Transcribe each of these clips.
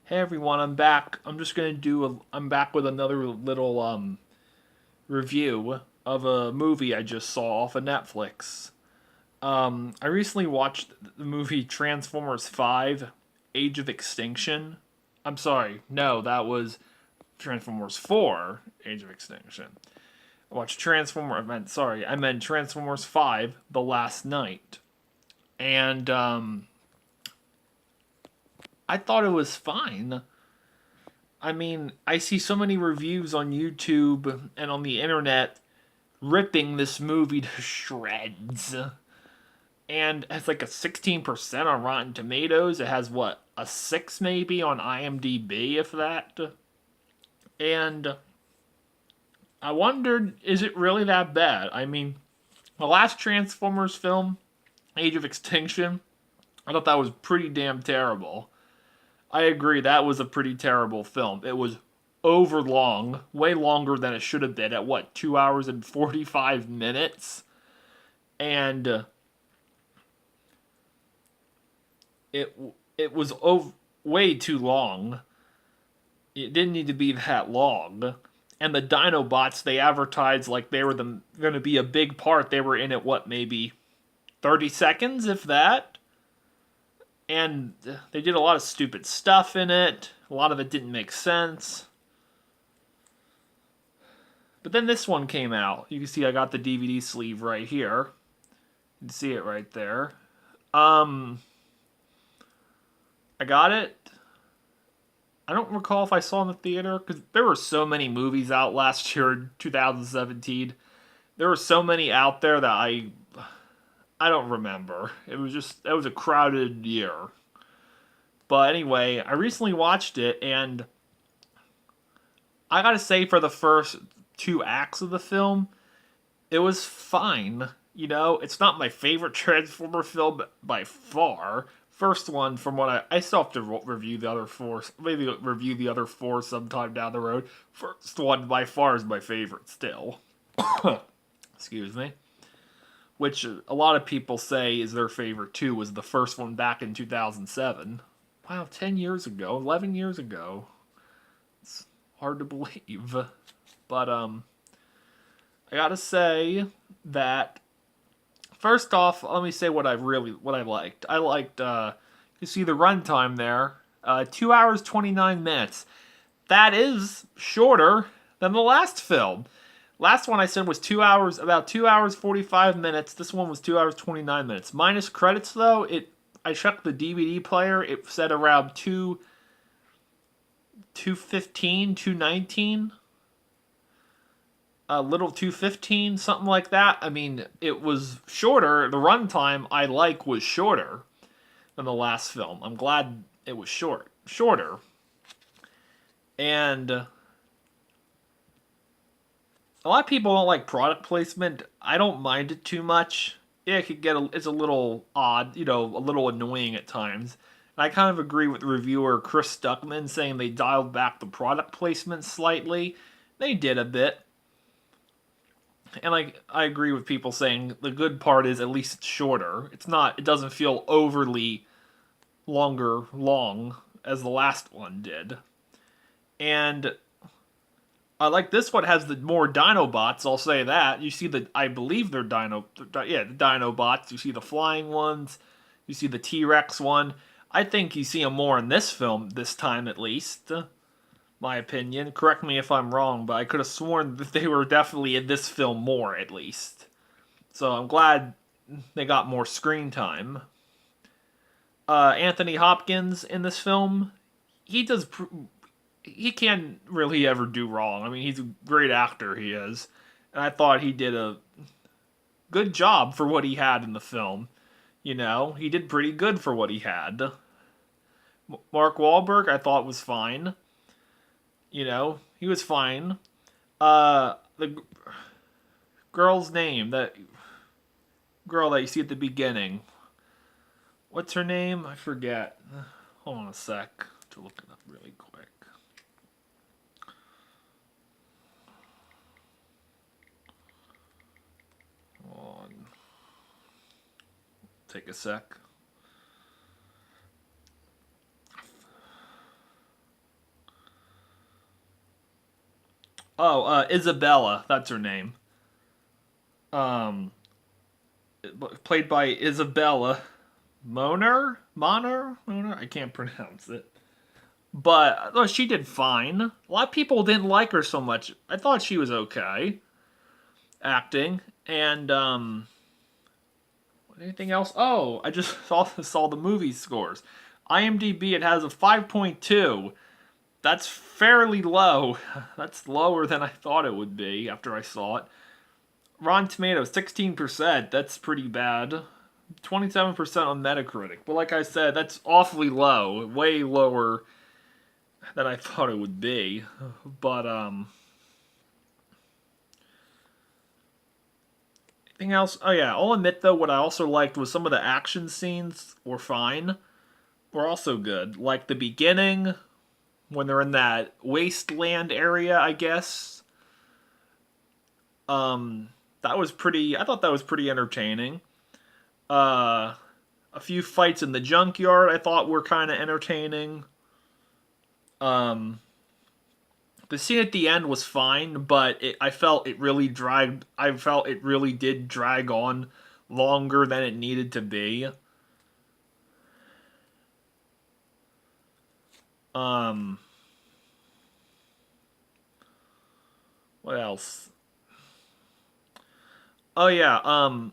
Hey everyone, I'm back. I'm back with another little review of a movie I just saw off of Netflix. I recently watched the movie Transformers 5: Age of Extinction. I'm sorry. No, that was Transformers 4: Age of Extinction. I meant Transformers 5: The Last Night. And I thought it was fine. I mean, I see so many reviews on YouTube and on the internet ripping this movie to shreds. And it's like a 16% on Rotten Tomatoes. It has what, a 6 maybe on IMDb, if that. And I wondered, is it really that bad? I mean, the last Transformers film, Age of Extinction, I thought that was pretty damn terrible. I agree, that was a pretty terrible film. It was over long, way longer than it should have been at what, 2 hours and 45 minutes? And it it was way too long. It didn't need to be that long. And the Dinobots, they advertised like they were going to be a big part. They were in it what, maybe 30 seconds if that? And they did a lot of stupid stuff in it. A lot of it didn't make sense. But then this one came out. You can see I got the DVD sleeve right here. You can see it right there. Um, I got it. I don't recall if I saw it in the theater because there were so many movies out last year, 2017. There were so many out there that I don't remember. It was a crowded year. But anyway, I recently watched it and I gotta say for the first two acts of the film, it was fine. You know, it's not my favorite Transformer film by far. First one, from what I still have to review the other four, maybe review the other four sometime down the road. First one by far is my favorite still. Excuse me. Which a lot of people say is their favorite too, was the first one back in 2007. Wow, 10 years ago, 11 years ago. It's hard to believe. But, I gotta say that first off, let me say what I liked. I liked you see the runtime there, 2 hours 29 minutes. That is shorter than the last film. Last one I said was 2 hours, about 2 hours 45 minutes. This one was 2 hours 29 minutes. Minus credits though, I checked the DVD player. It said around 2:15, 2:19. A little 2:15, something like that. I mean, it was shorter. The runtime I like was shorter than the last film. I'm glad it was shorter. And a lot of people don't like product placement. I don't mind it too much. Yeah, it's a little odd, you know, a little annoying at times. And I kind of agree with the reviewer Chris Stuckman saying they dialed back the product placement slightly. They did a bit. And I agree with people saying the good part is at least it's shorter. It doesn't feel overly long as the last one did. And I like this one has the more Dinobots, I'll say that. You see I believe they're the Dinobots. You see the flying ones. You see the T-Rex one. I think you see them more in this film, this time at least. My opinion. Correct me if I'm wrong, but I could have sworn that they were definitely in this film more, at least. So I'm glad they got more screen time. Anthony Hopkins in this film, he does. He can't really ever do wrong. I mean, he's a great actor, he is. And I thought he did a good job for what he had in the film. You know, he did pretty good for what he had. Mark Wahlberg, I thought was fine. You know, he was fine. The girl's name, that girl that you see at the beginning. What's her name? I forget. Hold on a sec to look it up really quick. Hold on. Take a sec. Oh, Isabella, that's her name. Um, Played by Isabella Moner. I can't pronounce it. But she did fine. A lot of people didn't like her so much. I thought she was okay acting. And anything else? Oh, I just saw the movie scores. IMDb, it has a 5.2. That's fairly low. That's lower than I thought it would be after I saw it. Rotten Tomatoes, 16%. That's pretty bad. 27% on Metacritic. But like I said, that's awfully low. Way lower than I thought it would be. But anything else? Oh yeah, I'll admit though, what I also liked was some of the action scenes were fine. Were also good. Like the beginning when they're in that wasteland area, I guess. Um, that was pretty. I thought that was pretty entertaining. Uh, a few fights in the junkyard I thought were kind of entertaining. Um, the scene at the end was fine, but I felt it really dragged. I felt it really did drag on longer than it needed to be. Um, what else? Oh yeah. I'll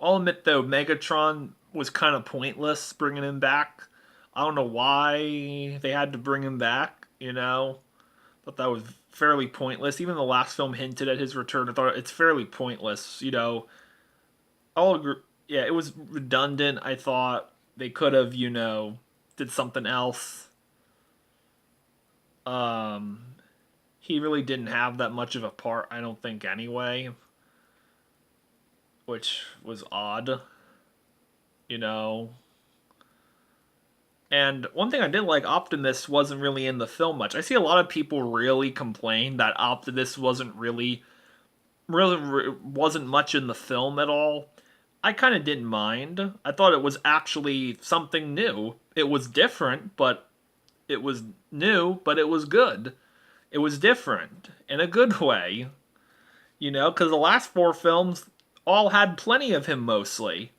admit though, Megatron was kind of pointless bringing him back. I don't know why they had to bring him back. Thought that was fairly pointless. Even the last film hinted at his return. I thought it's fairly pointless. I'll agree. Yeah, it was redundant. I thought they could have, did something else. Um, he really didn't have that much of a part, I don't think, anyway, which was odd. You know, And one thing I did like, Optimus wasn't really in the film much. I see a lot of people really complain that Optimus really wasn't much in the film at all. I kind of didn't mind. I thought it was actually something new. It was different, but it was new, but it was good. It was different in a good way, because the last four films all had plenty of him mostly.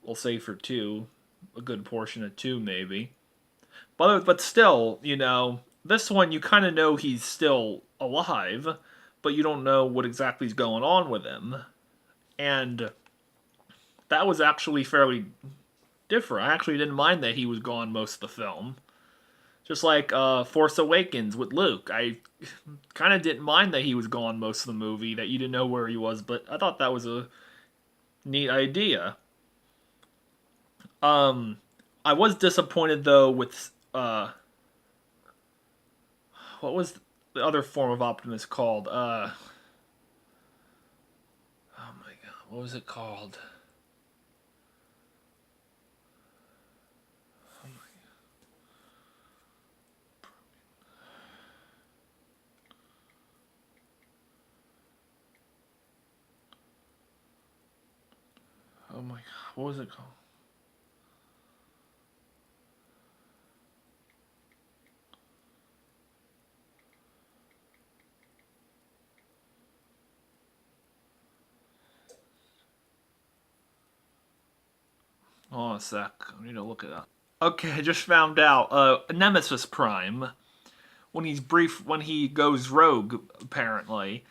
We'll say for two, a good portion of two maybe. But still, this one you kind of know he's still alive, but you don't know what exactly is going on with him. And that was actually fairly different. I actually didn't mind that he was gone most of the film. Just like Force Awakens with Luke. I kind of didn't mind that he was gone most of the movie, that you didn't know where he was, but I thought that was a neat idea. Um, I was disappointed though with what was the other form of Optimus called? Oh my god, what was it called? Oh my god, what was it called? Hold on a sec. I need to look it up. Okay, I just found out. Nemesis Prime. When he goes rogue, apparently.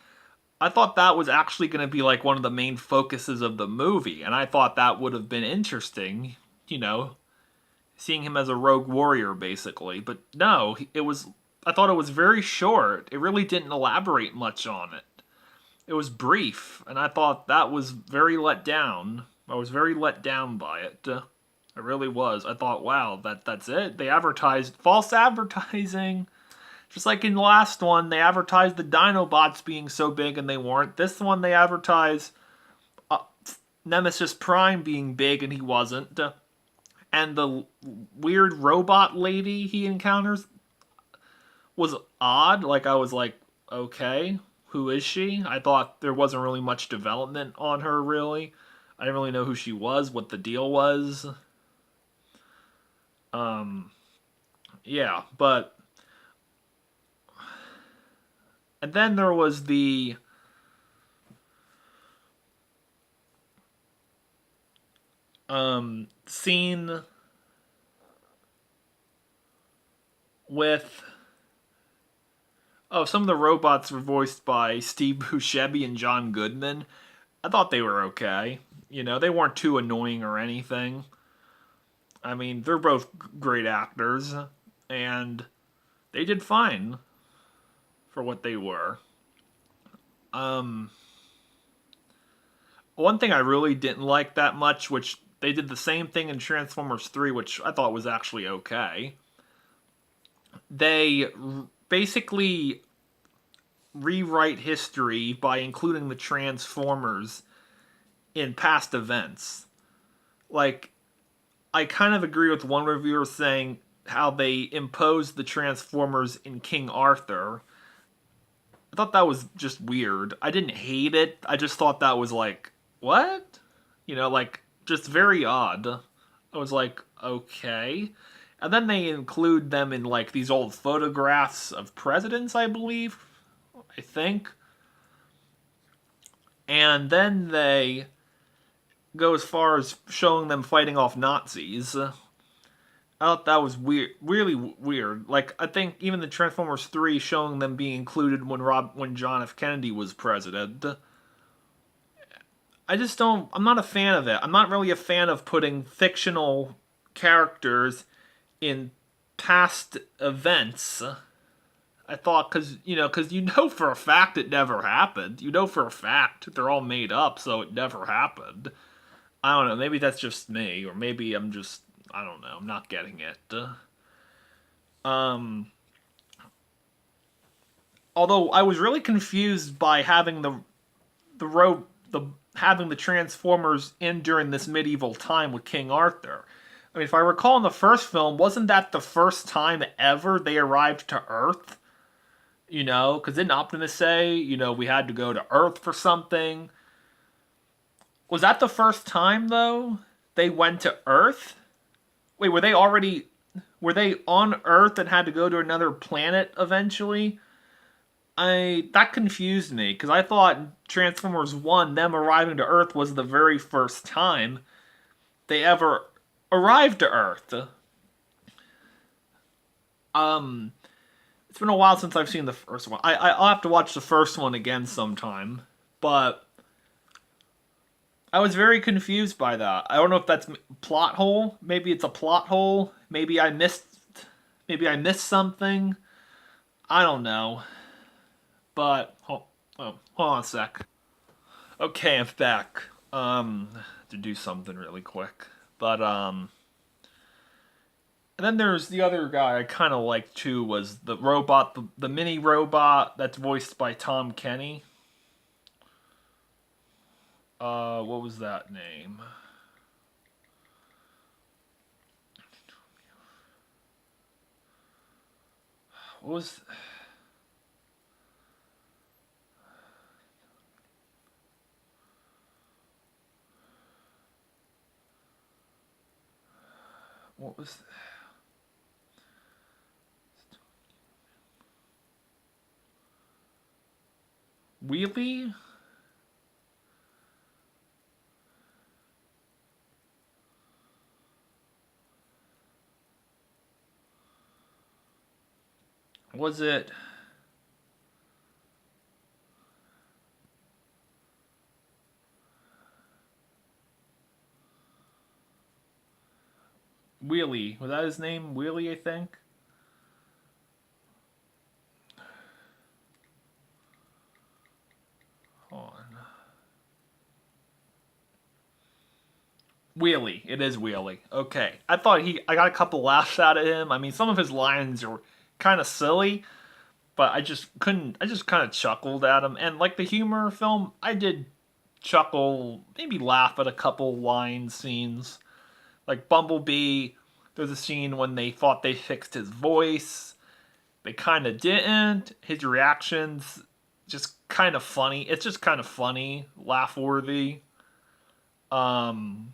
I thought that was actually going to be like one of the main focuses of the movie, and I thought that would have been interesting, you know, seeing him as a rogue warrior basically. But no, it was I thought it was very short. It really didn't elaborate much on it. It was brief, and I thought that was very let down. I was very let down by it. I really was. I thought, wow, that's it. They advertised false advertising. Just like in the last one, they advertised the Dinobots being so big and they weren't. This one, they advertised uh, Nemesis Prime being big and he wasn't. And the weird robot lady he encounters was odd. Like, I was like, okay, who is she? I thought there wasn't really much development on her, really. I didn't really know who she was, what the deal was. Um, yeah, but And then there was the scene with some of the robots were voiced by Steve Buscemi and John Goodman. I thought they were okay. They weren't too annoying or anything. I mean, they're both great actors, and they did fine for what they were. Um, One thing I really didn't like that much, which they did the same thing in Transformers 3, which I thought was actually okay. They basically rewrite history by including the Transformers in past events. Like, I kind of agree with one reviewer saying how they imposed the Transformers in King Arthur. I thought that was just weird. I didn't hate it. I just thought that was like, what? Like, just very odd. I was like, okay. And then they include them in like these old photographs of presidents, I believe. I think. And then they go as far as showing them fighting off Nazis. I thought that was weird, really weird. Like I think even the Transformers 3 showing them being included when John F. Kennedy was president. I just don't. I'm not a fan of it. I'm not really a fan of putting fictional characters in past events. I thought because for a fact it never happened. For a fact they're all made up, so it never happened. I don't know. Maybe that's just me, or maybe I'm just I don't know. I'm not getting it. Um, Although I was really confused by having the road the having the Transformers in during this medieval time with King Arthur. I mean, if I recall in the first film, wasn't that the first time ever they arrived to Earth? Because didn't Optimus say, we had to go to Earth for something? Was that the first time though they went to Earth? Wait, were they on Earth and had to go to another planet eventually? I That confused me because I thought Transformers 1 them arriving to Earth was the very first time they ever arrived to Earth. Um it's been a while since I've seen the first one. I'll have to watch the first one again sometime, but I was very confused by that. I don't know if that's plot hole. Maybe it's a plot hole. Maybe I missed something. I don't know. But hold on a sec. Okay, I'm back. To do something really quick. But and then there's the other guy I kind of liked too was the robot, the mini robot that's voiced by Tom Kenny. What was that name? What was what was Wheelie? Was it Wheelie? Was that his name? Wheelie, I think. Hold on. Wheelie. It is Wheelie. Okay. I got a couple laughs out of him. I mean, some of his lines are kind of silly, but I just kind of chuckled at him. And like the humor film, I did chuckle, maybe laugh at a couple line scenes. Like Bumblebee, there's a scene when they thought they fixed his voice. They kind of didn't. His reactions just kind of funny. It's just kind of funny, laugh worthy. Um,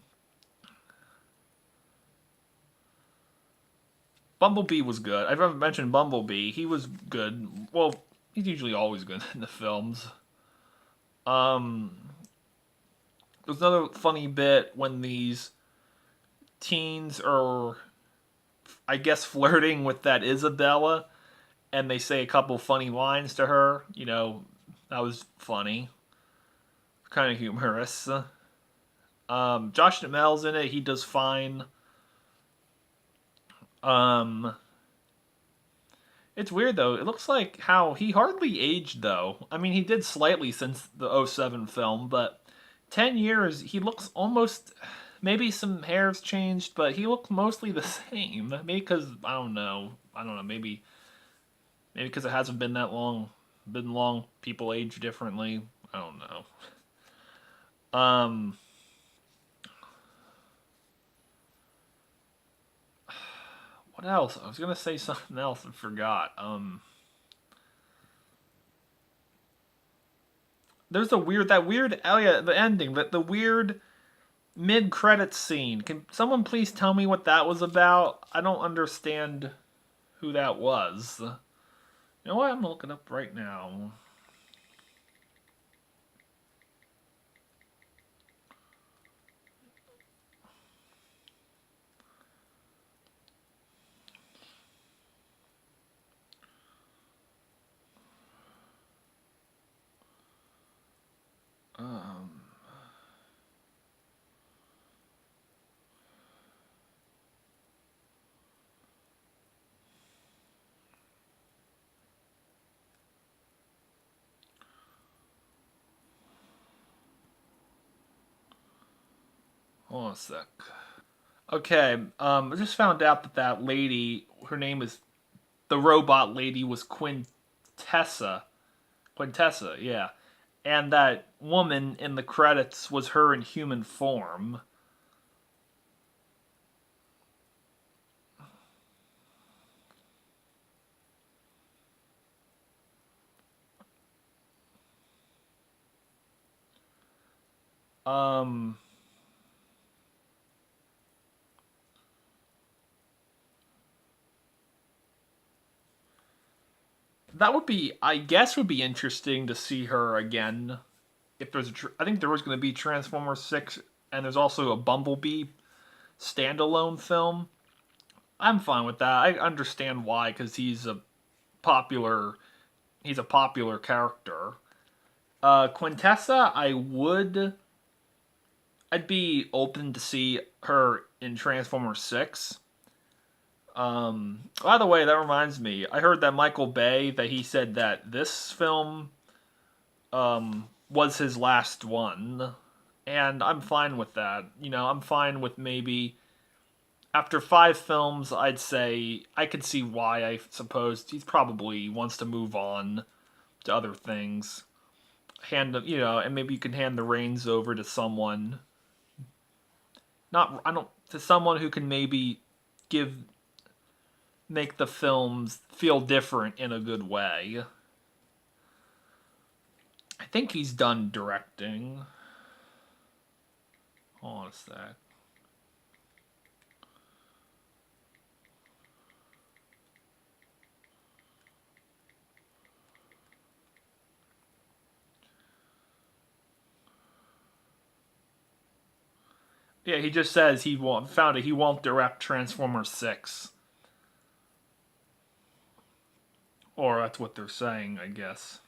Bumblebee was good. I've never mentioned Bumblebee. He was good. Well, He's usually always good in the films. Um, there's another funny bit when these teens are, I guess, flirting with that Isabella, and they say a couple funny lines to her. That was funny, kind of humorous. Josh Duhamel's in it. He does fine. Um, it's weird though. It looks like how he hardly aged though. I mean, he did slightly since the '07 film, but 10 years, he looks almost. Maybe some hair's changed, but he looks mostly the same. Maybe because I don't know. I don't know. Maybe because it hasn't been that long. Been long. People age differently. I don't know. What else? I was gonna say something else and forgot. There's that weird. Oh yeah, the ending. The weird mid credits scene. Can someone please tell me what that was about? I don't understand who that was. You know what? I'm gonna look it up right now. Um, Hold on a sec. Okay. I just found out that lady, her name is the robot lady, was Quintessa. Quintessa, yeah. And that woman in the credits was her in human form. Um, that would be, I guess, would be interesting to see her again. If there's, I think there was going to be Transformers 6, and there's also a Bumblebee standalone film. I'm fine with that. I understand why, because popular, he's a popular character. Quintessa, I'd be open to see her in Transformers 6. By the way, that reminds me. I heard that Michael Bay that he said that this film was his last one, and I'm fine with that. I'm fine with maybe after 5 films. I'd say I could see why. I suppose he's probably wants to move on to other things. And maybe you can hand the reins over to someone. Not I don't to someone who can maybe give make the films feel different in a good way. I think he's done directing. Hold on a sec. Yeah, he just says he won't direct Transformers 6. Or that's what they're saying, I guess.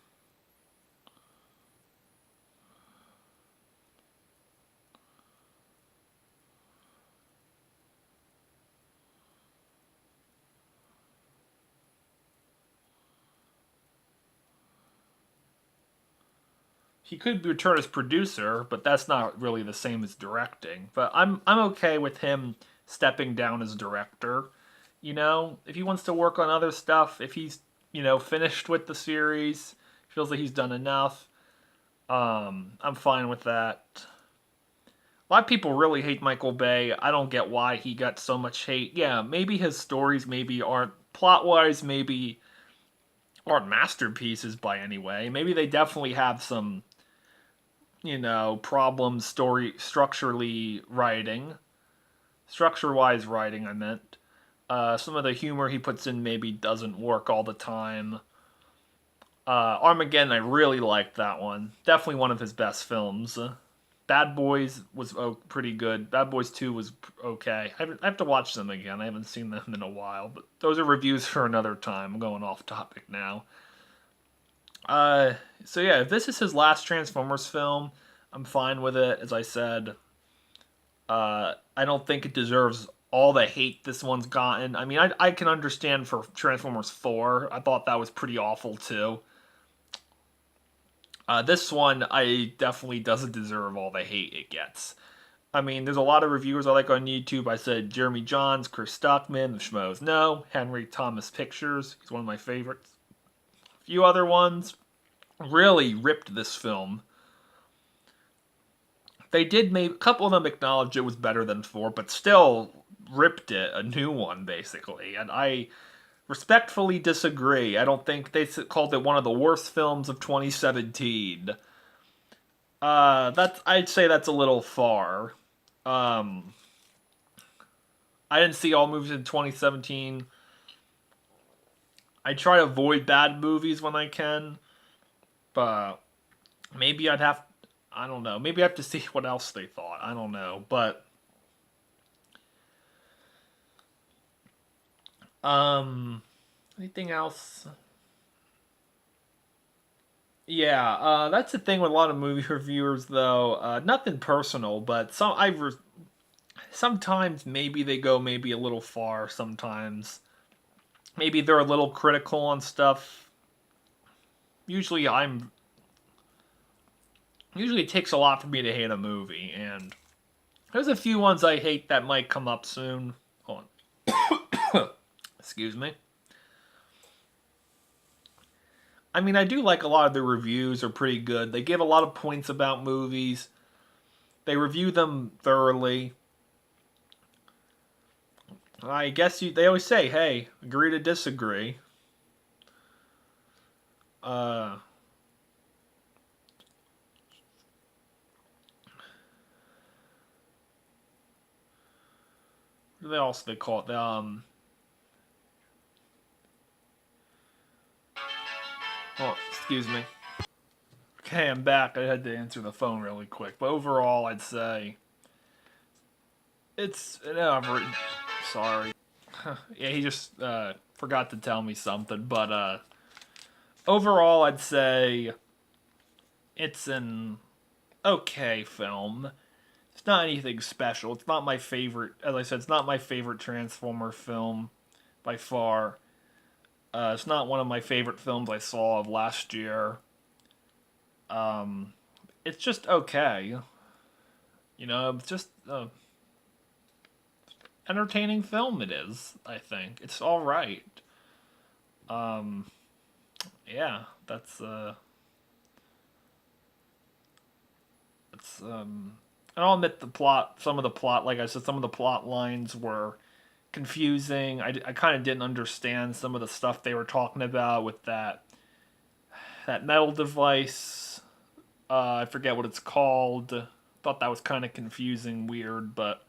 He could return as producer, but that's not really the same as directing. But I'm okay with him stepping down as director. If he wants to work on other stuff, if he's finished with the series, feels like he's done enough. I'm fine with that. A lot of people really hate Michael Bay. I don't get why he got so much hate. Yeah, maybe his stories maybe aren't plot wise, maybe aren't masterpieces by any way. Maybe they definitely have some problems story structurally writing, structure wise writing. I meant some of the humor he puts in maybe doesn't work all the time. Armageddon, I really liked that one. Definitely one of his best films. Bad Boys was pretty good. Bad Boys 2 was okay. I have to watch them again. I haven't seen them in a while, but those are reviews for another time. I'm going off topic now. Uh, so yeah, if this is his last Transformers film, I'm fine with it. As I said, I don't think it deserves all the hate this one's gotten. I mean, I can understand for Transformers 4. I thought that was pretty awful too. This one, I definitely doesn't deserve all the hate it gets. I mean, there's a lot of reviewers I like on YouTube. I said Jeremy Johns, Chris Stockman, the Schmoes No, Henry Thomas Pictures. He's one of my favorites. A few other ones really ripped this film. They did maybe a couple of them acknowledged it was better than 4, but still ripped it a new one basically. And I respectfully disagree. I don't think they called it one of the worst films of 2017. That's I'd say that's a little far. Um, I didn't see all movies in 2017. I try to avoid bad movies when I can, but maybe I'd have. I don't know. Maybe I have to see what else they thought. I don't know, but anything else? Yeah, that's the thing with a lot of movie reviewers, though. Nothing personal, but sometimes maybe they go maybe a little far. Sometimes maybe they're a little critical on stuff. Usually, I'm usually it takes a lot for me to hate a movie, and there's a few ones I hate that might come up soon. Hold on. Excuse me. I mean, I do like a lot of the reviews are pretty good. They give a lot of points about movies. They review them thoroughly. I guess they always say, "Hey, agree to disagree." Uh, what else they call it? Oh, excuse me. Okay, I'm back. I had to answer the phone really quick, but overall, I'd say it's an average. Sorry. Yeah, he just forgot to tell me something, but overall, I'd say it's an okay film. It's not anything special. It's not my favorite. As I said, it's not my favorite Transformer film by far. It's not one of my favorite films I saw of last year. Um, it's just okay. You know, it's just entertaining film. It is. I think it's all right. Um, yeah, that's. And I'll admit the plot. Some of the plot, like I said, some of the plot lines were confusing. I kind of didn't understand some of the stuff they were talking about with that metal device. I forget what it's called. Thought that was kind of confusing, weird, but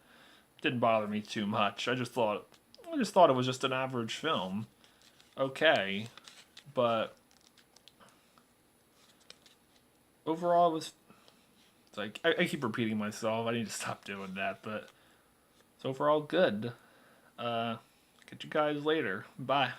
didn't bother me too much. I just thought it was just an average film. Okay, but overall, it was it's like I keep repeating myself. I need to stop doing that, but it's overall good. Uh, catch you guys later. Bye.